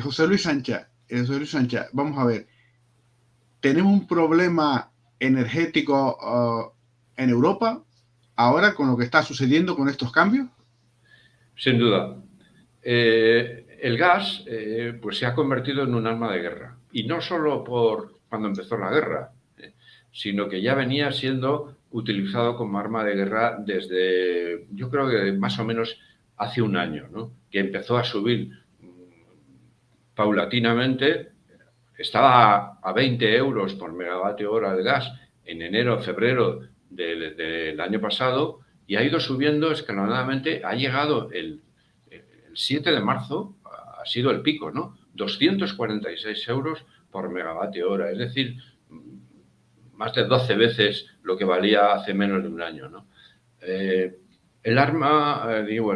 José Luis Sancha, vamos a ver, tenemos un problema energético en Europa ahora con lo que está sucediendo con estos cambios. Sin duda. El gas pues se ha convertido en un arma de guerra. Y no solo por cuando empezó la guerra, sino que ya venía siendo utilizado como arma de guerra desde, yo creo que más o menos hace un año, ¿no? Que empezó a subir paulatinamente. Estaba a 20 euros por megavatio hora de gas en enero, febrero del año pasado y ha ido subiendo escalonadamente. Ha llegado el 7 de marzo, ha sido el pico, ¿no? 246 euros por megavatio hora, es decir, más de 12 veces lo que valía hace menos de un año, ¿no? El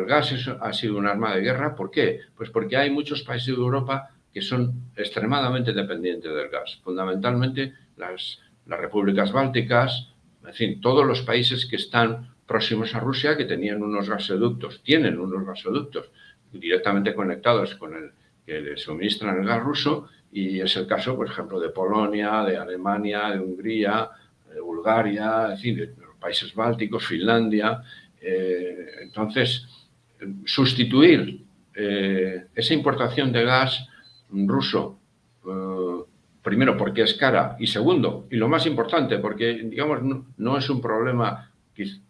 gas ha sido un arma de guerra. ¿Por qué? Pues porque hay muchos países de Europa que son extremadamente dependientes del gas. Fundamentalmente las repúblicas bálticas, en fin, todos los países que están próximos a Rusia, que tienen unos gasoductos directamente conectados con el que le suministran el gas ruso, y es el caso, por ejemplo, de Polonia, de Alemania, de Hungría, de Bulgaria, en fin, de los países bálticos, Finlandia. Entonces, sustituir esa importación de gas ruso, primero porque es cara y segundo, y lo más importante, porque digamos no es un problema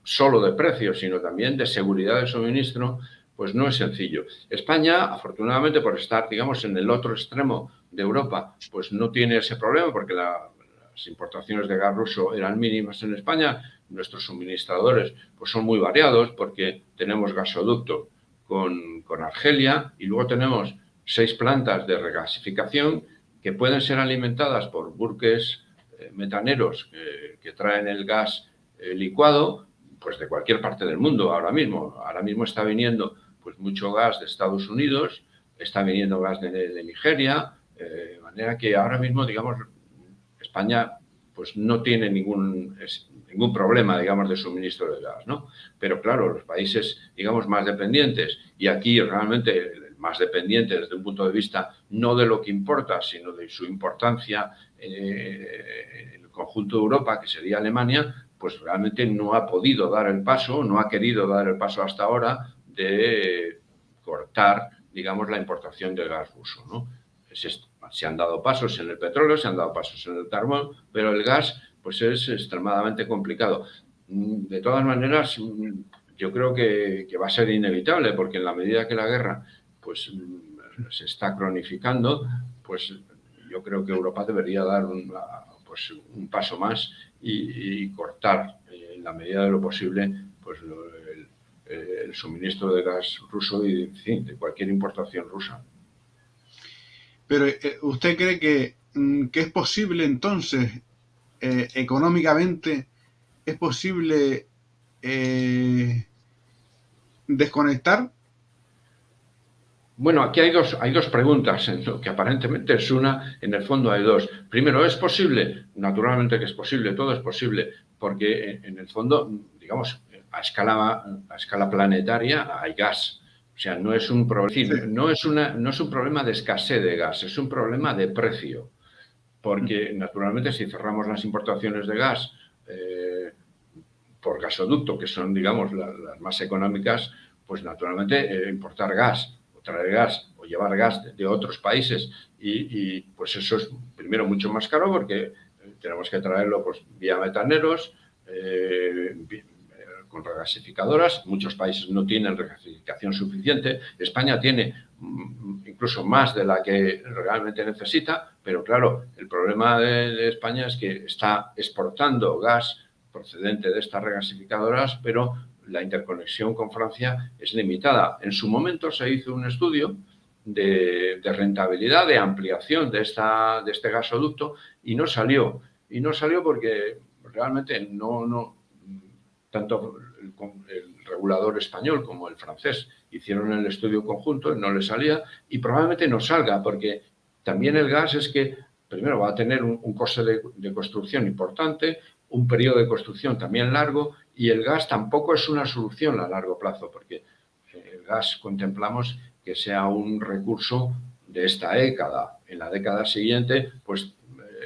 solo de precio, sino también de seguridad de suministro, pues no es sencillo. España, afortunadamente, por estar, digamos, en el otro extremo de Europa, pues no tiene ese problema porque las importaciones de gas ruso eran mínimas en España. Nuestros suministradores pues son muy variados porque tenemos gasoducto con Argelia y luego tenemos 6 plantas de regasificación que pueden ser alimentadas por buques metaneros que traen el gas licuado pues de cualquier parte del mundo ahora mismo. Ahora mismo está viniendo pues mucho gas de Estados Unidos, está viniendo gas de Nigeria, de manera que ahora mismo, digamos, España pues no tiene ningún problema, digamos, de suministro de gas, ¿no? Pero claro, los países, digamos, más dependientes, y aquí realmente el más dependiente desde un punto de vista no de lo que importa, sino de su importancia en el conjunto de Europa, que sería Alemania, pues realmente no ha podido dar el paso, no ha querido dar el paso hasta ahora de cortar, digamos, la importación de gas ruso, ¿no? Se han dado pasos en el petróleo, se han dado pasos en el carbón, pero el gas pues es extremadamente complicado. De todas maneras, yo creo que va a ser inevitable, porque en la medida que la guerra pues se está cronificando, pues yo creo que Europa debería dar un paso más y cortar en la medida de lo posible pues el suministro de gas ruso y en fin, de cualquier importación rusa. Pero ¿usted cree que es posible entonces, económicamente, es posible desconectar? Bueno, aquí hay dos preguntas, en lo que aparentemente es una, en el fondo hay dos. Primero, ¿es posible? Naturalmente que es posible, todo es posible, porque en el fondo, digamos, a escala planetaria hay gas. O sea, no es un problema, sí. no es un problema de escasez de gas, es un problema de precio. Porque, naturalmente, si cerramos las importaciones de gas por gasoducto, que son, digamos, las más económicas, pues, naturalmente, importar gas traer gas o llevar gas de otros países y pues eso es primero mucho más caro porque tenemos que traerlo pues vía metaneros, con regasificadoras. Muchos países no tienen regasificación suficiente. España tiene incluso más de la que realmente necesita, pero claro, el problema de España es que está exportando gas procedente de estas regasificadoras, pero la interconexión con Francia es limitada. En su momento se hizo un estudio de rentabilidad, de ampliación de este gasoducto y no salió. Y no salió porque realmente tanto el regulador español como el francés hicieron el estudio conjunto y no le salía y probablemente no salga porque también el gas es que primero va a tener un coste de construcción importante, un periodo de construcción también largo y el gas tampoco es una solución a largo plazo porque el gas contemplamos que sea un recurso de esta década. En la década siguiente, pues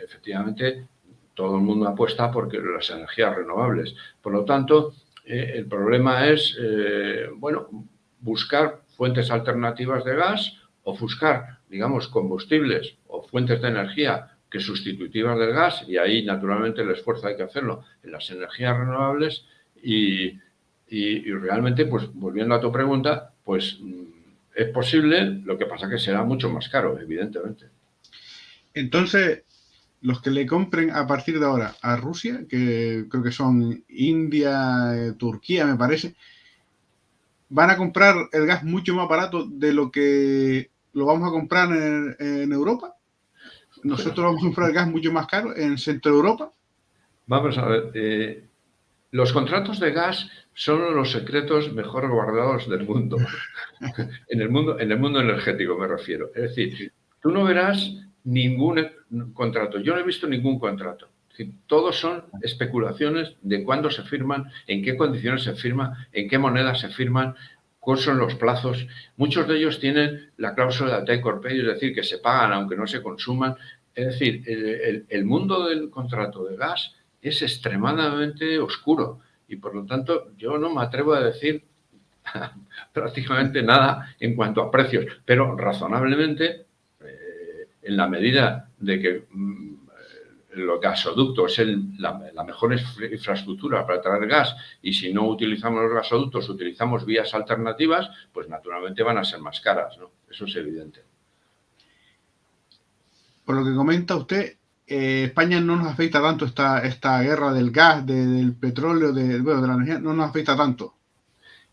efectivamente todo el mundo apuesta por las energías renovables. Por lo tanto, el problema es, bueno, buscar fuentes alternativas de gas o buscar, digamos, combustibles o fuentes de energía que sustitutivas del gas, y ahí naturalmente el esfuerzo hay que hacerlo en las energías renovables y realmente, pues volviendo a tu pregunta, pues es posible, lo que pasa que será mucho más caro, evidentemente. Entonces, los que le compren a partir de ahora a Rusia, que creo que son India, Turquía, me parece, van a comprar el gas mucho más barato de lo que lo vamos a comprar en Europa. Nosotros vamos a comprar el gas mucho más caro en Centro Europa. Vamos a ver, los contratos de gas son los secretos mejor guardados del mundo. En el mundo energético me refiero. Es decir, tú no verás ningún contrato. Yo no he visto ningún contrato. Es decir, todos son especulaciones de cuándo se firman, en qué condiciones se firma, en qué monedas se firman, cuáles son los plazos. Muchos de ellos tienen la cláusula de take or pay, es decir, que se pagan aunque no se consuman. Es decir, el mundo del contrato de gas es extremadamente oscuro y, por lo tanto, yo no me atrevo a decir prácticamente nada en cuanto a precios, pero razonablemente, en la medida de que los gasoductos es la mejor infraestructura para traer gas, y si no utilizamos los gasoductos, utilizamos vías alternativas, pues naturalmente van a ser más caras, ¿no? Eso es evidente. Por lo que comenta usted, España no nos afecta tanto esta guerra del gas, del petróleo, de la energía, no nos afecta tanto.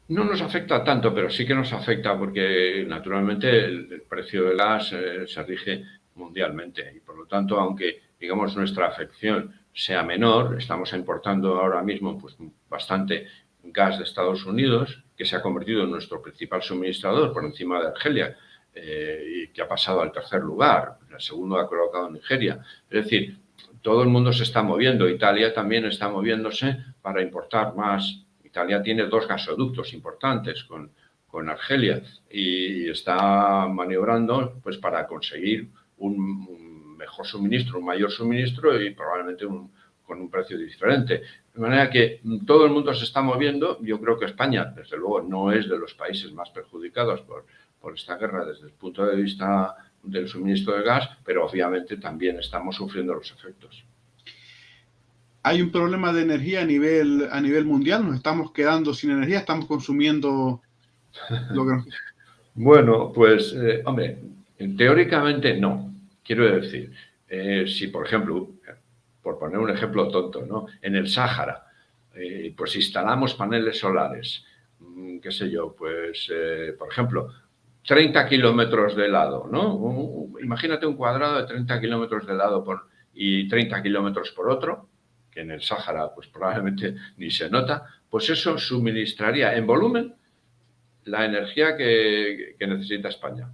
No nos afecta tanto, pero sí que nos afecta porque naturalmente el precio del gas se rige mundialmente y, por lo tanto, aunque digamos nuestra afección sea menor, estamos importando ahora mismo pues bastante gas de Estados Unidos, que se ha convertido en nuestro principal suministrador por encima de Argelia, y que ha pasado al tercer lugar. El segundo ha colocado Nigeria. Es decir, todo el mundo se está moviendo. Italia también está moviéndose para importar más. Italia tiene 2 gasoductos importantes con Argelia y está maniobrando pues para conseguir un mejor suministro, un mayor suministro y probablemente con un precio diferente. De manera que todo el mundo se está moviendo. Yo creo que España, desde luego, no es de los países más perjudicados por esta guerra desde el punto de vista del suministro de gas, pero obviamente también estamos sufriendo los efectos. Hay un problema de energía a nivel mundial, nos estamos quedando sin energía, estamos consumiendo lo que nos... Bueno, pues, hombre, teóricamente no. Quiero decir, si por ejemplo, por poner un ejemplo tonto, ¿no? En el Sáhara, pues instalamos paneles solares, qué sé yo, pues, por ejemplo, 30 kilómetros de lado, ¿no? Imagínate un cuadrado de 30 kilómetros de lado y 30 kilómetros por otro, que en el Sáhara pues probablemente ni se nota, pues eso suministraría en volumen la energía que necesita España.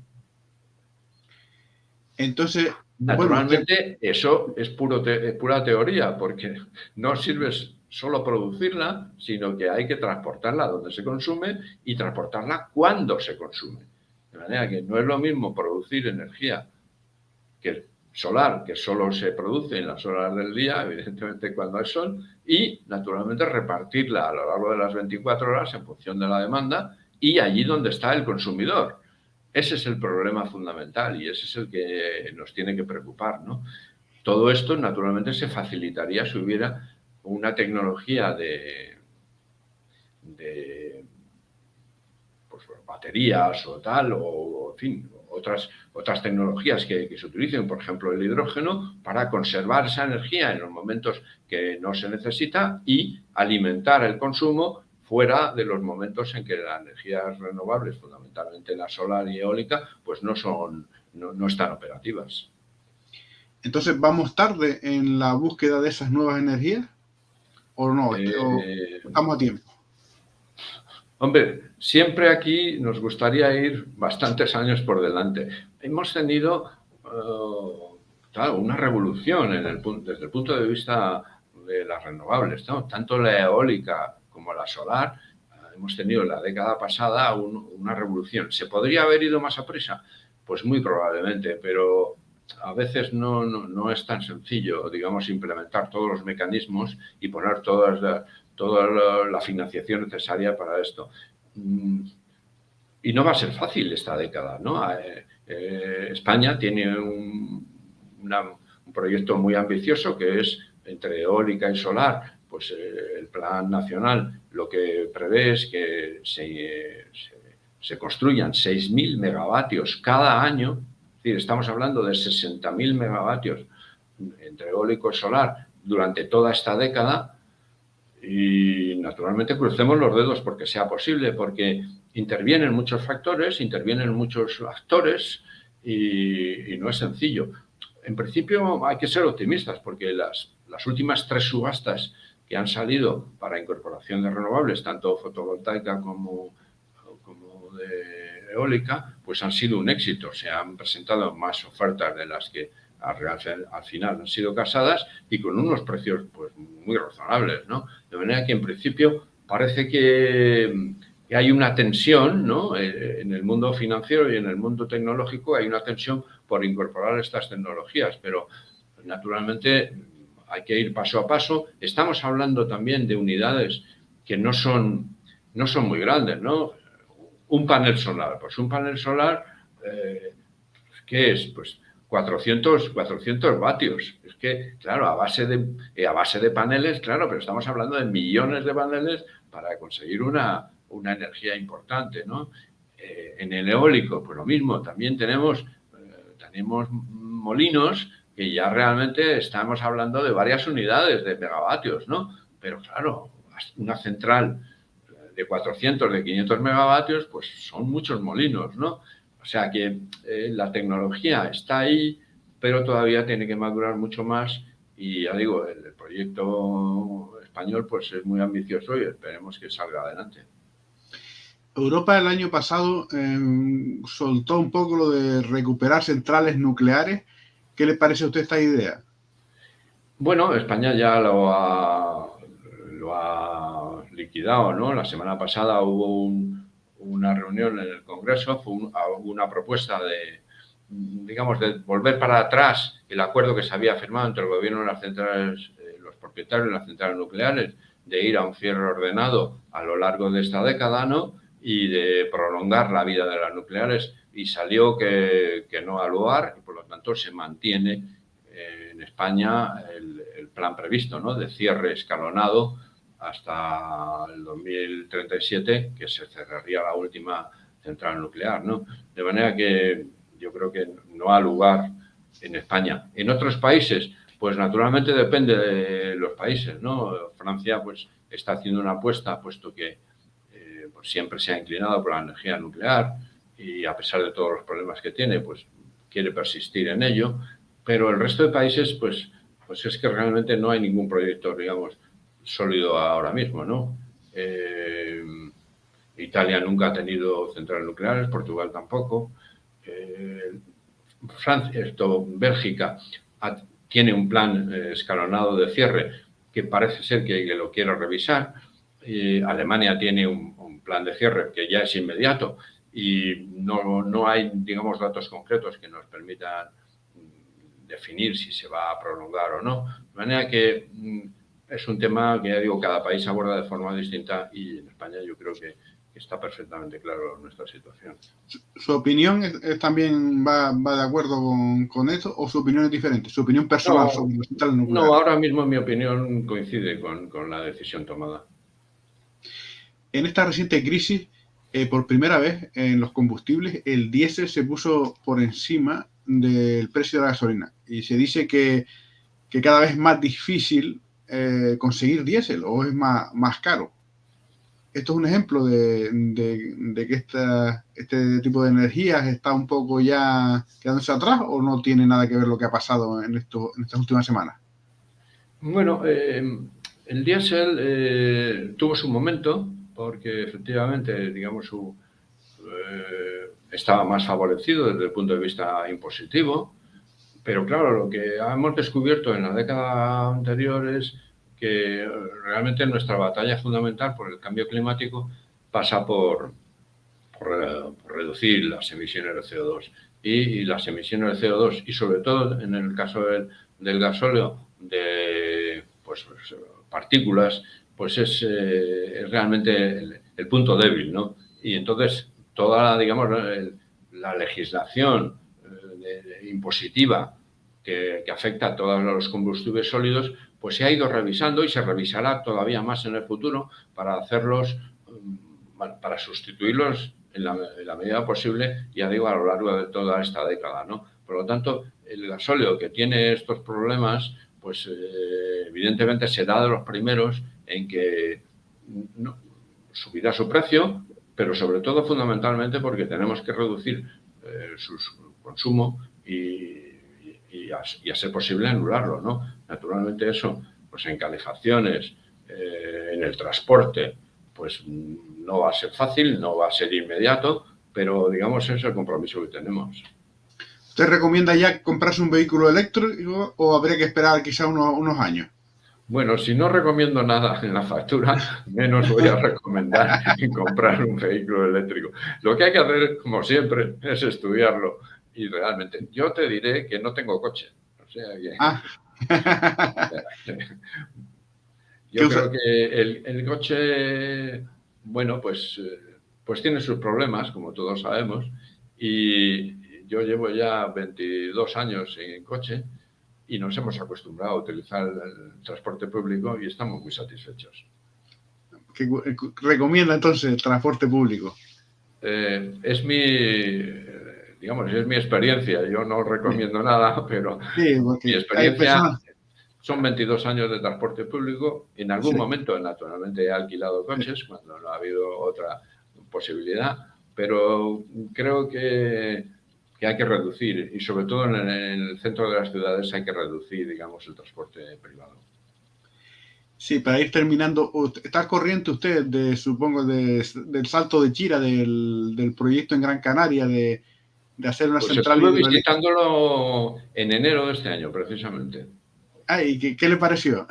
Entonces, naturalmente, eso es pura teoría, porque no sirve solo producirla, sino que hay que transportarla donde se consume y transportarla cuando se consume. De manera que no es lo mismo producir energía solar, que solo se produce en las horas del día, evidentemente cuando hay sol, y naturalmente repartirla a lo largo de las 24 horas en función de la demanda y allí donde está el consumidor. Ese es el problema fundamental y ese es el que nos tiene que preocupar, ¿no? Todo esto naturalmente se facilitaría si hubiera una tecnología de pues, baterías o tal, o en fin, otras tecnologías que se utilicen, por ejemplo el hidrógeno, para conservar esa energía en los momentos que no se necesita y alimentar el consumo fuera de los momentos en que las energías renovables, fundamentalmente la solar y eólica, pues no están operativas. Entonces, ¿vamos tarde en la búsqueda de esas nuevas energías? ¿O no? ¿O estamos a tiempo? Hombre, siempre aquí nos gustaría ir bastantes años por delante. Hemos tenido, claro, una revolución desde el punto de vista de las renovables, ¿no? Tanto la eólica como la solar. Hemos tenido en la década pasada una revolución. ¿Se podría haber ido más a prisa? Pues muy probablemente, pero a veces no es tan sencillo, digamos, implementar todos los mecanismos y poner toda la financiación necesaria para esto. Y no va a ser fácil esta década, ¿no? España tiene un proyecto muy ambicioso que es entre eólica y solar. Pues el plan nacional lo que prevé es que se construyan 6.000 megavatios cada año. Es decir, estamos hablando de 60.000 megavatios entre eólico y solar durante toda esta década. Y naturalmente crucemos los dedos porque sea posible, porque intervienen muchos factores, intervienen muchos actores y no es sencillo. En principio hay que ser optimistas porque las últimas 3 subastas que han salido para incorporación de renovables, tanto fotovoltaica como de eólica, pues han sido un éxito. Se han presentado más ofertas de las que al final han sido casadas y con unos precios pues muy razonables, ¿no? De manera que en principio parece que hay una tensión, ¿no? En el mundo financiero y en el mundo tecnológico hay una tensión por incorporar estas tecnologías, pero naturalmente hay que ir paso a paso. Estamos hablando también de unidades que no son muy grandes, ¿no? Un panel solar, pues un panel solar, ¿qué es? Pues 400 vatios. Es que, claro, a base de paneles, claro, pero estamos hablando de millones de paneles para conseguir una energía importante, ¿no? En el eólico, pues lo mismo, también tenemos molinos que ya realmente estamos hablando de varias unidades de megavatios, ¿no? Pero claro, una central de 400, de 500 megavatios, pues son muchos molinos, ¿no? O sea que la tecnología está ahí, pero todavía tiene que madurar mucho más y ya digo, el proyecto español pues es muy ambicioso y esperemos que salga adelante. Europa el año pasado soltó un poco lo de recuperar centrales nucleares. ¿Qué le parece a usted esta idea? Bueno, España ya lo ha liquidado, ¿no? La semana pasada hubo una reunión en el Congreso, hubo una propuesta digamos, de volver para atrás el acuerdo que se había firmado entre el gobierno y las centrales, los propietarios de las centrales nucleares, de ir a un cierre ordenado a lo largo de esta década, ¿no? Y de prolongar la vida de las nucleares, y salió que no al lugar y por lo tanto se mantiene en España el plan previsto, ¿no? De cierre escalonado hasta el 2037, que se cerraría la última central nuclear, ¿no? De manera que yo creo que no ha lugar en España. En otros países, pues naturalmente depende de los países, ¿no? Francia, pues, está haciendo una apuesta, puesto que pues siempre se ha inclinado por la energía nuclear y a pesar de todos los problemas que tiene, pues quiere persistir en ello. Pero el resto de países, pues es que realmente no hay ningún proyecto, digamos, sólido ahora mismo, ¿no? Italia nunca ha tenido centrales nucleares, Portugal tampoco. Bélgica tiene un plan escalonado de cierre que parece ser que lo quiere revisar. Alemania tiene un plan de cierre que ya es inmediato y no hay, digamos, datos concretos que nos permitan definir si se va a prolongar o no. De manera que es un tema que, ya digo, cada país aborda de forma distinta y en España yo creo que está perfectamente claro nuestra situación. ¿Su opinión también va de acuerdo con esto o su opinión es diferente? ¿Su opinión personal sobre las centrales nucleares? No, ahora mismo mi opinión coincide con la decisión tomada. En esta reciente crisis, por primera vez en los combustibles, el diésel se puso por encima del precio de la gasolina. Y se dice que cada vez es más difícil conseguir diésel o es más caro. Esto es un ejemplo de que este tipo de energías está un poco ya quedándose atrás o no tiene nada que ver lo que ha pasado en estas últimas semanas. Bueno, el diésel tuvo su momento porque efectivamente, digamos, estaba más favorecido desde el punto de vista impositivo, pero claro, lo que hemos descubierto en la década anterior es que realmente nuestra batalla fundamental por el cambio climático pasa por reducir las emisiones de CO2. y las emisiones de CO2 y sobre todo en el caso del gasóleo de pues, partículas, pues es realmente el punto débil, ¿no? Y entonces toda, digamos, la legislación impositiva que afecta a todos los combustibles sólidos, pues se ha ido revisando y se revisará todavía más en el futuro para hacerlos, bueno, para sustituirlos en la medida posible, ya digo, a lo largo de toda esta década, ¿no? Por lo tanto, el gasóleo que tiene estos problemas, pues evidentemente será de los primeros en que no, subirá su precio, pero sobre todo fundamentalmente porque tenemos que reducir su consumo y a ser posible anularlo, ¿no? Naturalmente eso, pues en calefacciones, en el transporte, pues no va a ser fácil, no va a ser inmediato, pero digamos es el compromiso que tenemos. ¿Usted recomienda ya comprarse un vehículo eléctrico o habría que esperar quizá unos años? Bueno, si no recomiendo nada en la factura, menos voy a recomendar comprar un vehículo eléctrico. Lo que hay que hacer, como siempre, es estudiarlo. Y realmente, yo te diré que no tengo coche. O sea que, yo creo que el coche, bueno, pues tiene sus problemas, como todos sabemos. Y yo llevo ya 22 años en coche y nos hemos acostumbrado a utilizar el transporte público y estamos muy satisfechos. ¿Qué recomienda entonces el transporte público? Es digamos, es mi experiencia. Yo no recomiendo nada, pero sí, mi experiencia son 22 años de transporte público. En algún momento, naturalmente, he alquilado coches cuando no ha habido otra posibilidad, pero creo que hay que reducir y sobre todo en el centro de las ciudades hay que reducir, digamos, el transporte privado. Sí, para ir terminando, ¿está corriente usted, supongo, del salto de Chira, del proyecto en Gran Canaria de hacer una pues central estuve hidroeléctrica? visitándolo en enero de este año, precisamente. ¿Y qué le pareció?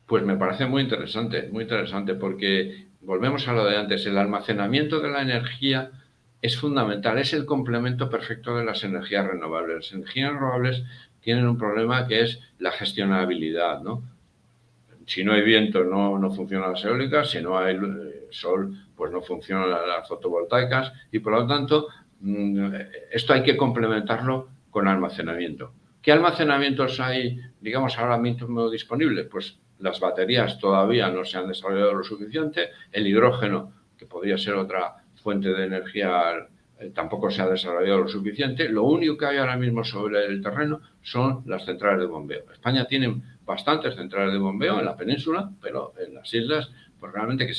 Pues me parece muy interesante, porque volvemos a lo de antes, el almacenamiento de la energía es fundamental, es el complemento perfecto de las energías renovables. Las energías renovables tienen un problema que es la gestionabilidad, ¿no? Si no hay viento no funcionan las eólicas, si no hay sol pues no funcionan las fotovoltaicas y por lo tanto esto hay que complementarlo con almacenamiento. ¿Qué almacenamientos hay, digamos, ahora mismo disponibles? Pues las baterías todavía no se han desarrollado lo suficiente, el hidrógeno, que podría ser otra fuente de energía, tampoco se ha desarrollado lo suficiente. Lo único que hay ahora mismo sobre el terreno son las centrales de bombeo. España tiene bastantes centrales de bombeo en la península, pero en las islas, pues realmente que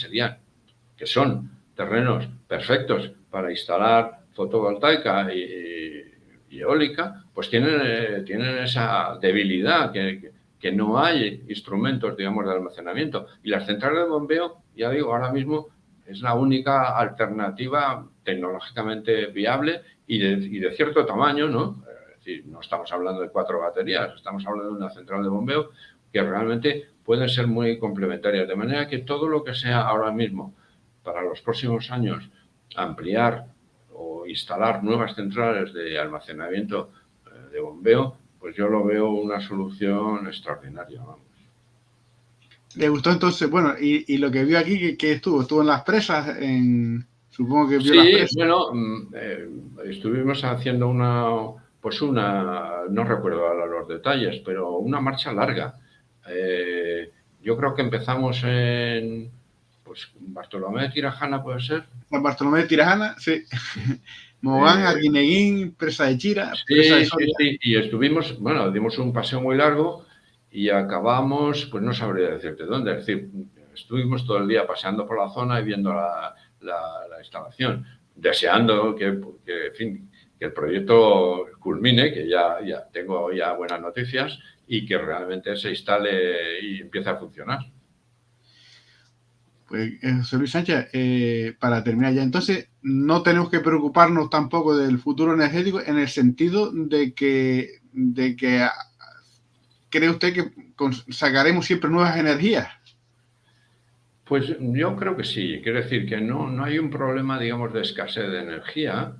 son terrenos perfectos para instalar fotovoltaica y eólica, pues tienen esa debilidad que no hay instrumentos, digamos, de almacenamiento. Y las centrales de bombeo, ya digo, ahora mismo es la única alternativa tecnológicamente viable y de cierto tamaño, ¿no? Es decir, no estamos hablando de 4 baterías, estamos hablando de una central de bombeo que realmente pueden ser muy complementarias. De manera que todo lo que sea ahora mismo para los próximos años ampliar o instalar nuevas centrales de almacenamiento de bombeo, pues yo lo veo una solución extraordinaria, vamos. ¿Le gustó entonces? Bueno, y lo que vio aquí, que estuvo en las presas, supongo que vio las presas. Sí, bueno, estuvimos haciendo no recuerdo ahora los detalles, pero una marcha larga. Yo creo que empezamos en Bartolomé de Tirajana, ¿puede ser? San Bartolomé de Tirajana, sí. Mogán, Arguineguín, Presa de Chira, Presa de Soria. Sí, y estuvimos, bueno, dimos un paseo muy largo y acabamos, pues no sabría decirte dónde, es decir, estuvimos todo el día paseando por la zona y viendo la instalación, deseando que, en fin, que el proyecto culmine, que ya tengo buenas noticias y que realmente se instale y empiece a funcionar. Pues José Luis Sánchez, para terminar ya, entonces no tenemos que preocuparnos tampoco del futuro energético en el sentido de que ¿cree usted que sacaremos siempre nuevas energías? Pues yo creo que sí. Quiero decir que no hay un problema, digamos, de escasez de energía,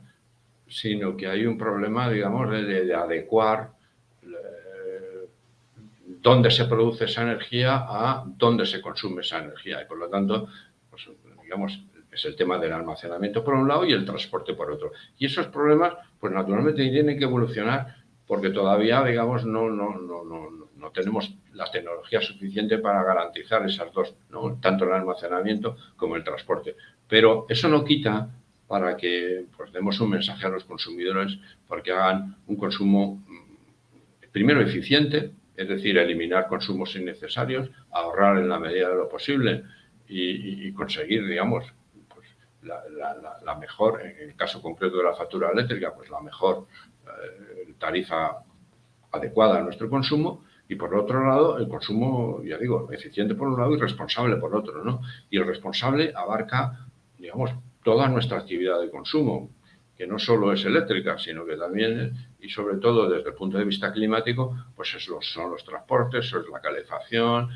sino que hay un problema, digamos, de adecuar dónde se produce esa energía a dónde se consume esa energía. Y por lo tanto, pues, digamos, es el tema del almacenamiento por un lado y el transporte por otro. Y esos problemas, pues naturalmente tienen que evolucionar porque todavía, digamos, no tenemos la tecnología suficiente para garantizar esas dos, ¿no? Tanto el almacenamiento como el transporte. Pero eso no quita para que pues, demos un mensaje a los consumidores para que hagan un consumo primero eficiente, es decir, eliminar consumos innecesarios, ahorrar en la medida de lo posible y conseguir, digamos, pues, la mejor, en el caso concreto de la factura eléctrica, pues la mejor tarifa adecuada a nuestro consumo. Y por otro lado, el consumo, ya digo, eficiente por un lado y responsable por otro, ¿no? Y el responsable abarca, digamos, toda nuestra actividad de consumo, que no solo es eléctrica, sino que también, y sobre todo desde el punto de vista climático, pues son los transportes, es la calefacción,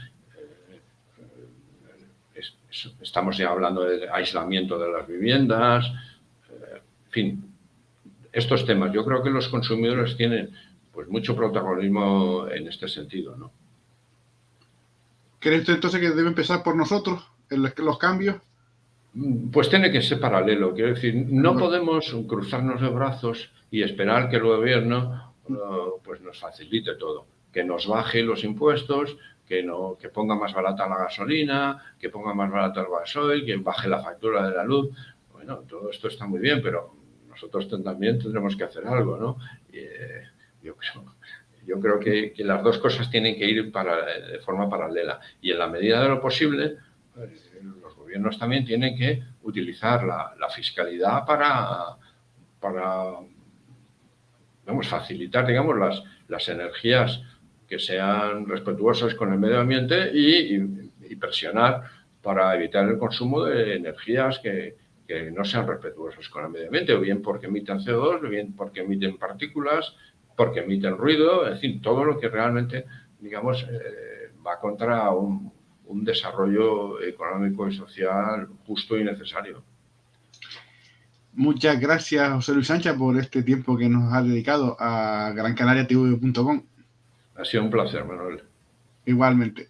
estamos ya hablando de aislamiento de las viviendas, en fin, estos temas. Yo creo que los consumidores tienen pues mucho protagonismo en este sentido, ¿no? ¿Cree usted entonces que debe empezar por nosotros los cambios? Pues tiene que ser paralelo, quiero decir, no podemos cruzarnos de brazos y esperar que el gobierno pues nos facilite todo, que nos baje los impuestos, que ponga más barata la gasolina, que ponga más barata el gasoil, que baje la factura de la luz. Bueno, todo esto está muy bien, pero nosotros también tendremos que hacer algo, ¿no? Yo creo que las dos cosas tienen que ir de forma paralela y en la medida de lo posible los gobiernos también tienen que utilizar la fiscalidad para vamos, facilitar, digamos, las energías que sean respetuosas con el medio ambiente y presionar para evitar el consumo de energías que no sean respetuosas con el medio ambiente, o bien porque emiten CO2, o bien porque emiten partículas, porque emiten ruido, en fin, todo lo que realmente, digamos, va contra un desarrollo económico y social justo y necesario. Muchas gracias, José Luis Sancha, por este tiempo que nos ha dedicado a GranCanariaTV.com. Ha sido un placer, Manuel. Igualmente.